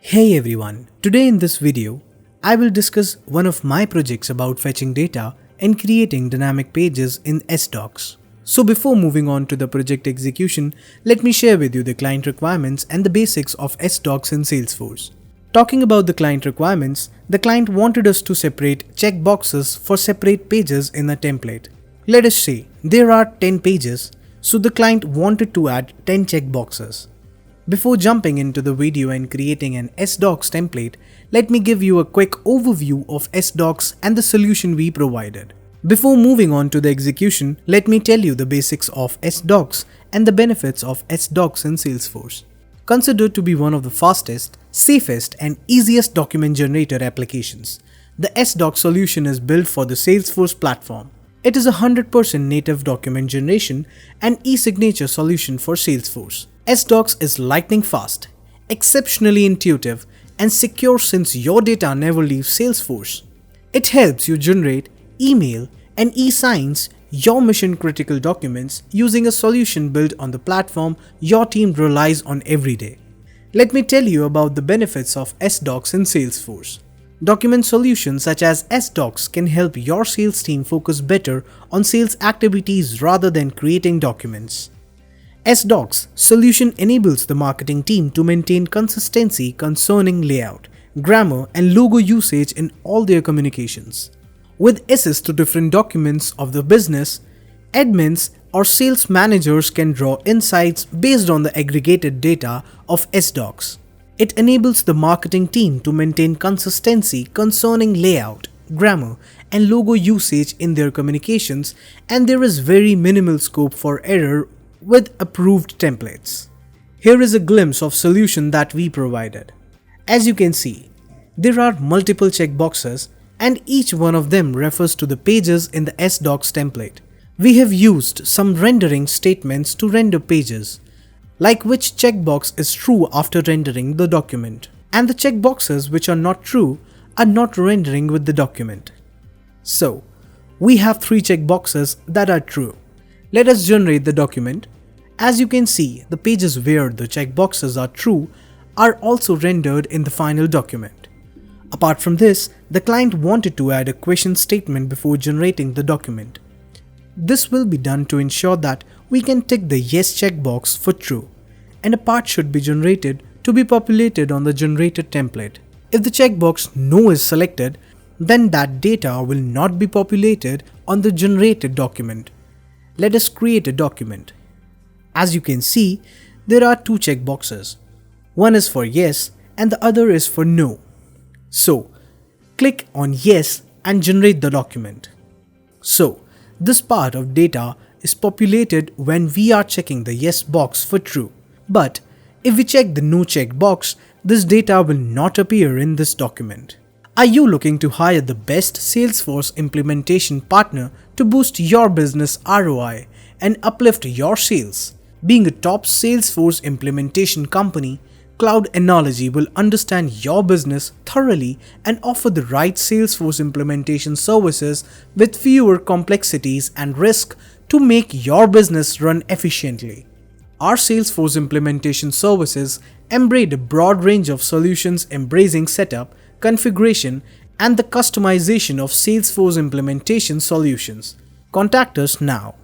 Hey everyone, today in this video, I will discuss one of my projects about fetching data and creating dynamic pages in SDocs. So before moving on to the project execution, let me share with you the client requirements and the basics of SDocs in Salesforce. Talking about the client requirements, the client wanted us to separate checkboxes for separate pages in a template. Let us say there are 10 pages, so the client wanted to add 10 checkboxes. Before jumping into the video and creating an SDocs template, let me give you a quick overview of SDocs and the solution we provided. Before moving on to the execution, let me tell you the basics of SDocs and the benefits of SDocs in Salesforce. Considered to be one of the fastest, safest and easiest document generator applications, the SDocs solution is built for the Salesforce platform. It is a 100% native document generation and e-signature solution for Salesforce. SDocs is lightning fast, exceptionally intuitive, and secure since your data never leaves Salesforce. It helps you generate, email, and e-signs your mission-critical documents using a solution built on the platform your team relies on every day. Let me tell you about the benefits of SDocs in Salesforce. Document solutions such as SDocs can help your sales team focus better on sales activities rather than creating documents. SDocs solution enables the marketing team to maintain consistency concerning layout, grammar, and logo usage in all their communications. With access to different documents of the business, admins or sales managers can draw insights based on the aggregated data of SDocs. It enables the marketing team to maintain consistency concerning layout, grammar, and logo usage in their communications, and there is very minimal scope for error with approved templates. Here is a glimpse of solution that we provided. As you can see, there are multiple checkboxes and each one of them refers to the pages in the SDocs template. We have used some rendering statements to render pages, like which checkbox is true after rendering the document, and the checkboxes which are not true are not rendering with the document. So, we have 3 checkboxes that are true. Let us generate the document. As you can see, the pages where the checkboxes are true are also rendered in the final document. Apart from this, the client wanted to add a question statement before generating the document. This will be done to ensure that we can tick the yes checkbox for true, and a part should be generated to be populated on the generated template. If the checkbox no is selected, then that data will not be populated on the generated document. Let us create a document. As you can see, there are 2 checkboxes. One is for yes and the other is for no. So, click on yes and generate the document. So, this part of data is populated when we are checking the yes box for true. But if we check the no checkbox, this data will not appear in this document. Are you looking to hire the best Salesforce implementation partner to boost your business ROI and uplift your sales? Being a top Salesforce implementation company, Cloud Analogy will understand your business thoroughly and offer the right Salesforce implementation services with fewer complexities and risk to make your business run efficiently. Our Salesforce implementation services embrace a broad range of solutions embracing setup, configuration, and the customization of Salesforce implementation solutions. Contact us now.